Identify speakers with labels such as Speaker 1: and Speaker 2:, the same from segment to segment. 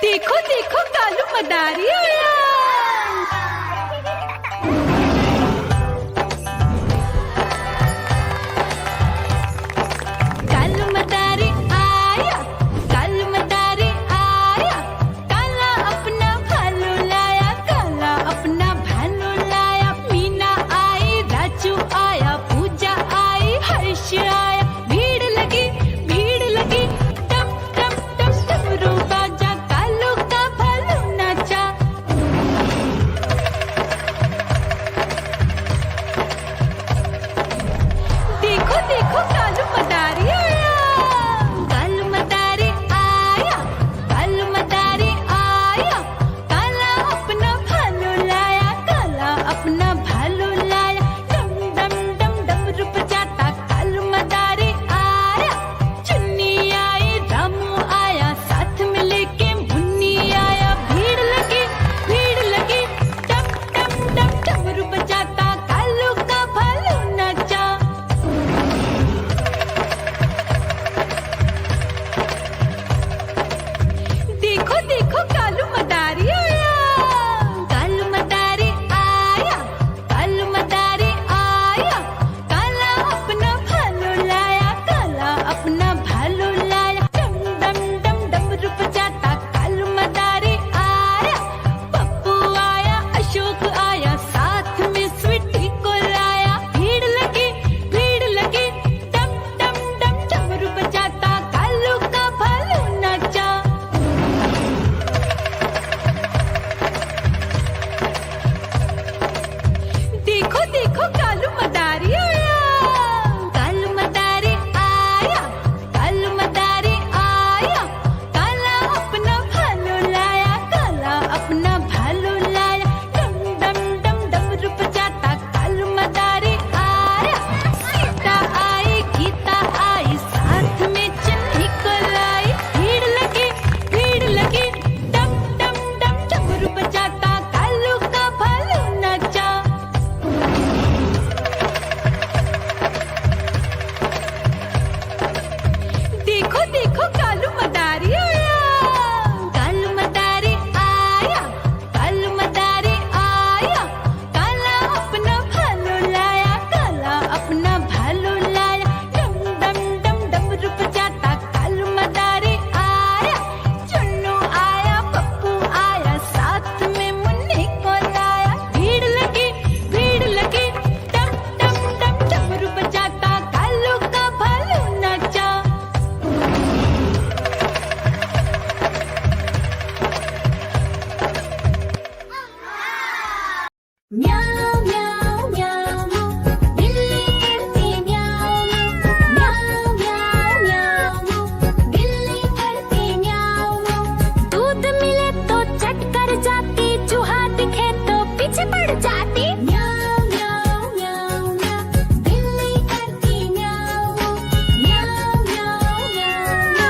Speaker 1: देखो देखो कालू मदारी आया। कालू मदारी आया, कालू मदारी आया। काला अपना भालू लाया, काला अपना भालू लाया। मीना आई, राजू आया, पूजा आई, हर्ष आया। भीड़ लगी, भीड़ लगी। टम टम टम डमरू बाजा, कालू का भालू नाचा। देखो देखो कालू मदारी आया। कालू मदारी आया, कालू मदारी आया। काला अपना भालू लाया, काला अपना भालू लाया। डम डम डम डमरू बजाता कालू मदारी आया। चुन्नी आई, रामू आया, साथ में लेके मुन्नी आया। भीड़ लगी, भीड़ लगी। डम डम डम डमरू बजाता कालू का भालू नाचा। देखो देखो कालू मदारी आया। कालू मदारी आया, कालू मदारी आया। काला अपना भालू लाया, काला अपना भालू लाया। डम डम डम डमरू बजाता कालू मदारी आया। पप्पू आया, अशोक आया, साथ में स्वीटी को लाया। भीड़ लगी, भीड़ लगी। डम डम डम डमरू बजाता कालू का भालू नाचा। देखो देखो कालू मदारी आया। कालू मदारी आया, कालू मदारी आया। काला अपना भालू लाया, काला अपना भालू लाया। डम डम डम डमरू बजाता कालू मदारी आया। सीता आई, गीता आई, साथ में चन्नी को लाई। भीड़ लगी, भीड़ लगी। डम डम डम डमरू बजाता कालू का भालू नाचा। देखो देखो कालू मदारी आया। कालू मदारी आया, कालू मदारी आया। काला अपना भालू लाया, काला अपना भालू लाया। डम डम डम डमरू बजाता कालू मदारी आया। चुन्नू आया, पप्पू आया, साथ में मुन्नी को लाया। भीड़ लगी, भीड़ लगी। डम डम डम डमरू बजाता कालू का भालू नाचा।
Speaker 2: म्याऊ म्याऊ म्याऊ बिल्ली करती म्याऊ म्याऊ म्याऊ म्याऊ बिल्ली करती म्याऊ। दूध मिले तो चट कर जाती, चूहा दिखे तो पीछे पड़ जाती। म्याऊ म्याऊ म्याऊ म्याऊ बिल्ली करती म्याऊ म्याऊ म्याऊ म्याऊ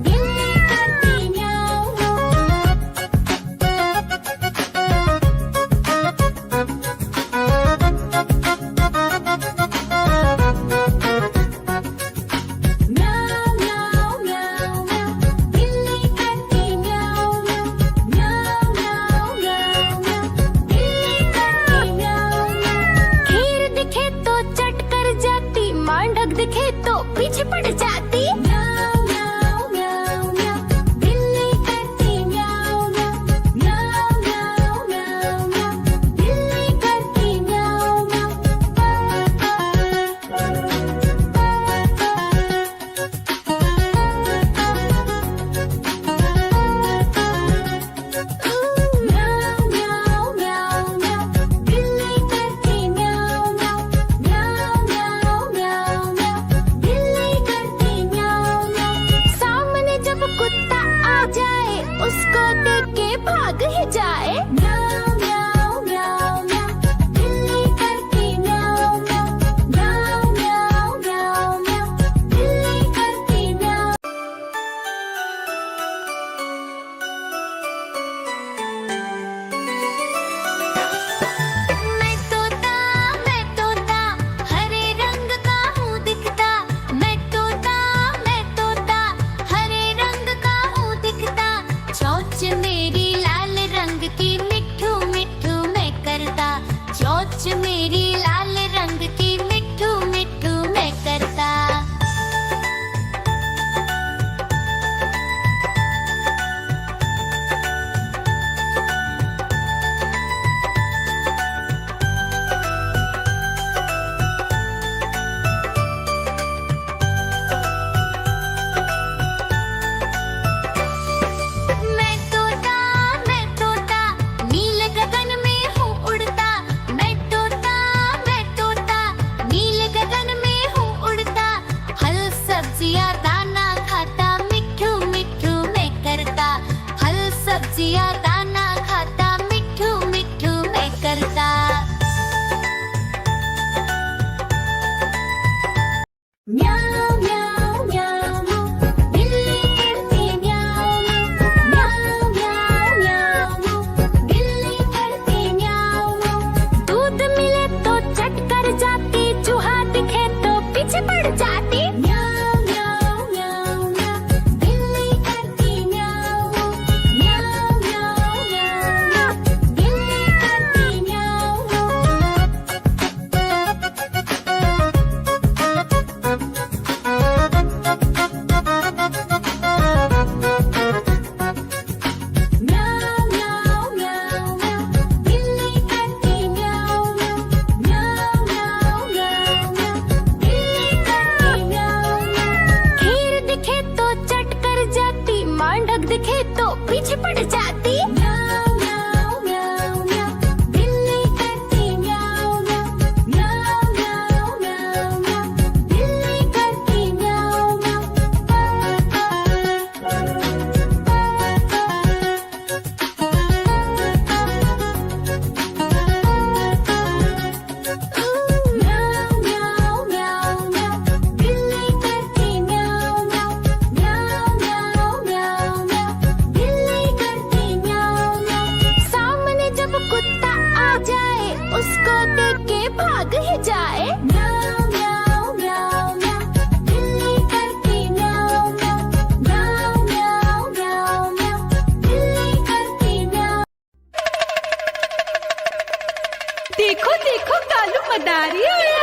Speaker 2: बिल्ली करती म्याऊ। म्याऊ म्याऊ म्याऊ म्याऊ बिल्ली करती म्याऊ म्याऊ म्याऊ म्याऊ म्याऊ बिल्ली करती म्याऊ। खीर दिखे तो चट कर जाती, मांडक दिखे तो पीछे पड़ जाती। म्याऊ म्याऊ म्याऊ म्याऊ बिल्ली करती म्याऊ म्याऊ म्याऊ म्याऊ म्याऊ बिल्ली करती म्याऊ म्याऊ म्याऊ म्याऊ म्याऊ बिल्ली करती म्याऊ म्याऊ म्याऊ म्याऊ म्याऊ बिल्ली करती म्याऊ। सामने जब कुत्ता आ जाए, उसको देख के भाग ही जाए। म्याऊ म्याऊ म्याऊ म्याऊ बिल्ली करती म्याऊ म्याऊ म्याऊ म्याऊ म्याऊ बिल्ली करती म्याऊ। मैं तोता हरे रंग का हूँ दिखता। मैं तोता हरे रंग का हूँ दिखता। चोंच मेरी लाल रंग की मिठू मिठू मैं करता, चोंच मेरी लाल रंग की मिठू मिठू मैं करता। मैं तोता नीले गगन में हूँ उड़ता, मैं तोता नीले गगन में हूँ उड़ता। फल सब्जियाँ दाना खाता, मिठू मिठू मैं करता, फल सब्जियाँ दाना खाता, मिठू मिठू मैं करता। म्याऊं म्याऊं म्याऊं बिल्ली करती म्याऊं म्याऊं म्याऊं म्याऊं बिल्ली करती म्याऊं। दूध मिले तो चट कर जाती, चूहा दिखे तो पीछे पड़ जाती। म्याऊं म्याऊं म्याऊं म्याऊं बिल्ली करती म्याऊं म्याऊं म्याऊं म्याऊं बिल्ली करती म्याऊं। म्याऊं म्याऊं म्याऊं म्याऊं बिल्ली करती म्याऊं म्याऊं म्याऊं म्याऊं म्याऊं बिल्ली करती म्याऊं। खीर दिखे तो चट कर जाती, मांडक दिखे तो पीछे पड़ जाती। म्याऊं म्याऊं म्याऊं म्याऊं बिल्ली करती म्याऊं म्याऊं म्याऊं म्याऊं म्याऊं म्याऊं बिल्ली करती म्याऊं म्याऊं म्याऊं म्याऊं म्याऊं बिल्ली करती म्याऊं म्याऊं म्याऊं म्याऊं म्याऊं म्याऊं बिल्ली करती म्याऊं म्याऊं। सामने जब कुत्ता आ जाए, उसको देख के भाग ही जाए। म्याऊं म्याऊं म्याऊं म्याऊं बिल्ली करती म्याऊं म्याऊं म्याऊं म्याऊं म्याऊं म्याऊं बिल्ली करती म्याऊं।
Speaker 1: देखो देखो कालू मदारी आया।